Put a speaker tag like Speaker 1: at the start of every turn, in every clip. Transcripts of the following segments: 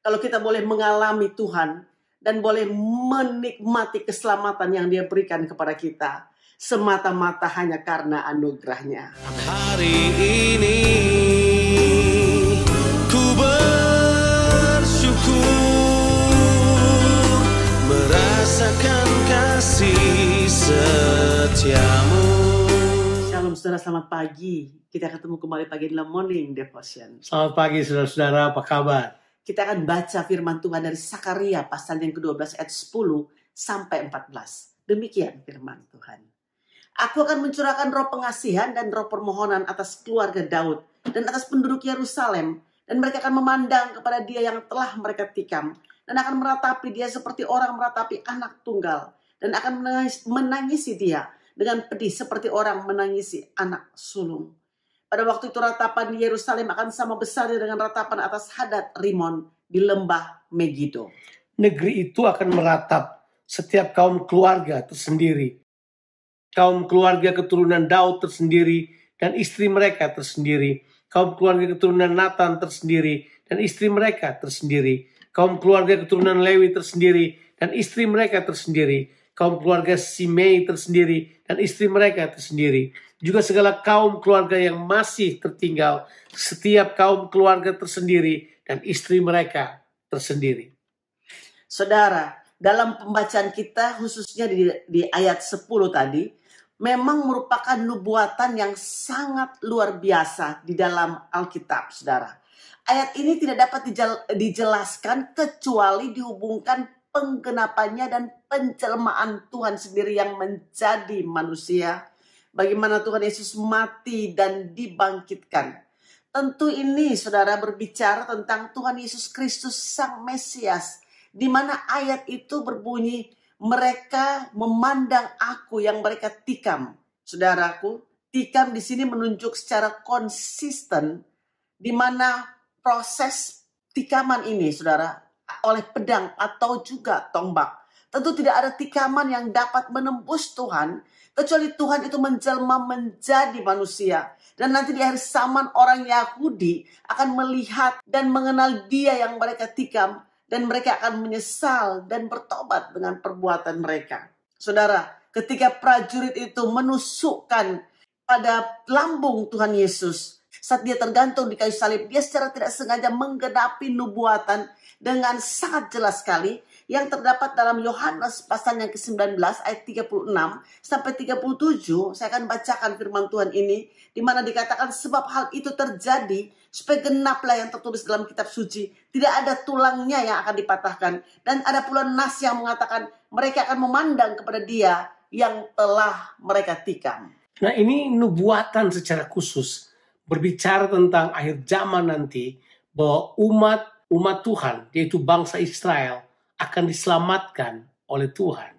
Speaker 1: Kalau kita boleh mengalami Tuhan dan boleh menikmati keselamatan yang Dia berikan kepada kita, semata-mata hanya karena anugerah-Nya.
Speaker 2: Hari ini ku bersyukur merasakan kasih setiamu.
Speaker 1: Shalom saudara, selamat pagi. Kita ketemu kembali pagi dalam Morning Devotion.
Speaker 3: Selamat pagi saudara-saudara, apa kabar?
Speaker 1: Kita akan baca firman Tuhan dari Sakaria pasal yang ke-12 ayat 10 sampai 14. Demikian firman Tuhan. Aku akan mencurahkan roh pengasihan dan roh permohonan atas keluarga Daud dan atas penduduk Yerusalem, dan mereka akan memandang kepada Dia yang telah mereka tikam, dan akan meratapi Dia seperti orang meratapi anak tunggal, dan akan menangisi Dia dengan pedih seperti orang menangisi anak sulung. Pada waktu itu ratapan di Yerusalem akan sama besarnya dengan ratapan atas Hadad Rimon di lembah Megido.
Speaker 3: Negeri itu akan meratap setiap kaum keluarga tersendiri. Kaum keluarga keturunan Daud tersendiri dan istri mereka tersendiri. Kaum keluarga keturunan Nathan tersendiri dan istri mereka tersendiri. Kaum keluarga keturunan Lewi tersendiri dan istri mereka tersendiri. Kaum keluarga Simei tersendiri dan istri mereka tersendiri. Juga segala kaum keluarga yang masih tertinggal, setiap kaum keluarga tersendiri dan istri mereka tersendiri.
Speaker 1: Saudara, dalam pembacaan kita khususnya di ayat 10 tadi, memang merupakan nubuatan yang sangat luar biasa di dalam Alkitab, saudara. Ayat ini tidak dapat dijelaskan kecuali dihubungkan penggenapannya dan penjelmaan Tuhan sendiri yang menjadi manusia. Bagaimana Tuhan Yesus mati dan dibangkitkan. Tentu ini saudara berbicara tentang Tuhan Yesus Kristus Sang Mesias. Di mana ayat itu berbunyi, mereka memandang aku yang mereka tikam. Saudaraku, tikam di sini menunjuk secara konsisten di mana proses tikaman ini saudara oleh pedang atau juga tombak. Tentu tidak ada tikaman yang dapat menembus Tuhan kecuali Tuhan itu menjelma menjadi manusia. Dan nanti di akhir zaman orang Yahudi akan melihat dan mengenal Dia yang mereka tikam. Dan mereka akan menyesal dan bertobat dengan perbuatan mereka. Saudara, ketika prajurit itu menusukkan pada lambung Tuhan Yesus, saat Dia tergantung di kayu salib, Dia secara tidak sengaja menggenapi nubuatan dengan sangat jelas sekali yang terdapat dalam Yohanes pasal yang ke-19 ayat 36 sampai 37. Saya akan bacakan firman Tuhan ini, di mana dikatakan sebab hal itu terjadi supaya genaplah yang tertulis dalam kitab suci, tidak ada tulangnya yang akan dipatahkan, dan ada pula nas yang mengatakan mereka akan memandang kepada Dia yang telah mereka tikam.
Speaker 3: Nah, ini nubuatan secara khusus berbicara tentang akhir zaman nanti, bahwa umat Tuhan, yaitu bangsa Israel, akan diselamatkan oleh Tuhan.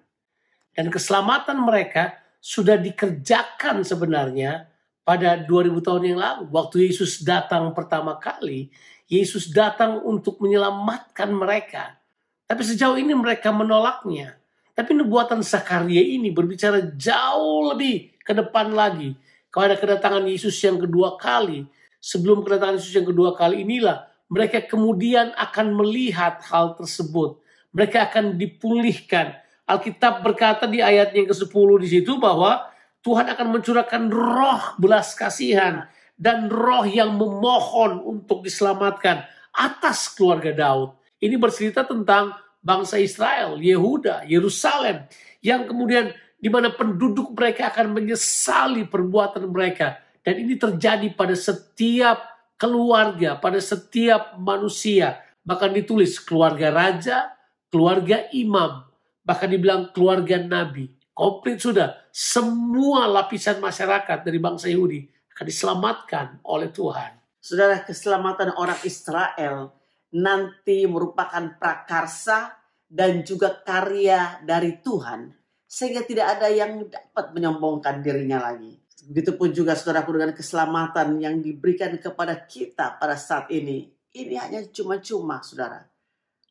Speaker 3: Dan keselamatan mereka sudah dikerjakan sebenarnya pada 2000 tahun yang lalu. Waktu Yesus datang pertama kali, Yesus datang untuk menyelamatkan mereka. Tapi sejauh ini mereka menolaknya. Tapi nubuatan Sakaria ini berbicara jauh lebih ke depan lagi. Kepada kedatangan Yesus yang kedua kali. Sebelum kedatangan Yesus yang kedua kali inilah, mereka kemudian akan melihat hal tersebut. Mereka akan dipulihkan. Alkitab berkata di ayat yang ke-10 di situ bahwa Tuhan akan mencurahkan roh belas kasihan dan roh yang memohon untuk diselamatkan atas keluarga Daud. Ini bercerita tentang bangsa Israel, Yehuda, Yerusalem, yang kemudian di mana penduduk mereka akan menyesali perbuatan mereka. Dan ini terjadi pada setiap keluarga, pada setiap manusia. Bahkan ditulis keluarga raja, keluarga imam, bahkan dibilang keluarga nabi. Komplit sudah, semua lapisan masyarakat dari bangsa Yahudi akan diselamatkan oleh Tuhan.
Speaker 1: Saudara, keselamatan orang Israel nanti merupakan prakarsa dan juga karya dari Tuhan, sehingga tidak ada yang dapat menyombongkan dirinya lagi. Begitupun juga saudaraku dengan keselamatan yang diberikan kepada kita pada saat ini. Ini hanya cuma-cuma saudara.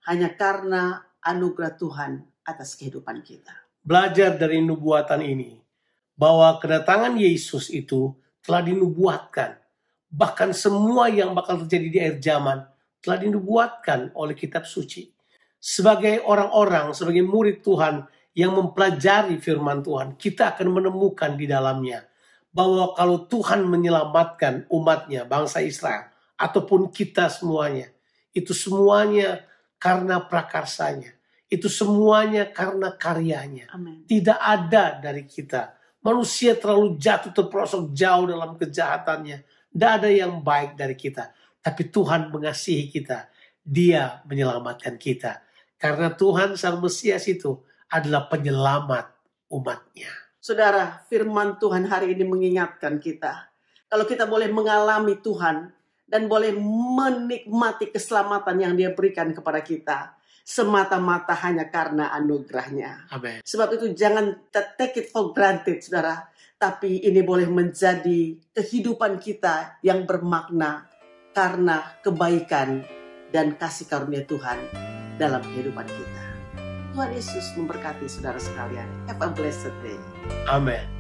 Speaker 1: Hanya karena anugerah Tuhan atas kehidupan kita.
Speaker 3: Belajar dari nubuatan ini, bahwa kedatangan Yesus itu telah dinubuatkan. Bahkan semua yang bakal terjadi di akhir zaman telah dinubuatkan oleh kitab suci. Sebagai orang-orang, sebagai murid Tuhan yang mempelajari firman Tuhan, kita akan menemukan di dalamnya bahwa kalau Tuhan menyelamatkan umatnya, bangsa Israel, ataupun kita semuanya, itu semuanya karena prakarsanya. Itu semuanya karena karyanya.
Speaker 1: Amin.
Speaker 3: Tidak ada dari kita. Manusia terlalu jatuh terperosok jauh dalam kejahatannya. Tidak ada yang baik dari kita. Tapi Tuhan mengasihi kita. Dia menyelamatkan kita. Karena Tuhan Sang Mesias itu adalah penyelamat umatnya.
Speaker 1: Saudara, firman Tuhan hari ini mengingatkan kita. Kalau kita boleh mengalami Tuhan dan boleh menikmati keselamatan yang Dia berikan kepada kita, semata-mata hanya karena anugerahnya.
Speaker 3: Amin.
Speaker 1: Sebab itu jangan take it for granted, saudara. Tapi ini boleh menjadi kehidupan kita yang bermakna karena kebaikan dan kasih karunia Tuhan dalam kehidupan kita. Tuhan Yesus memberkati saudara sekalian. Have a blessed day.
Speaker 3: Amin.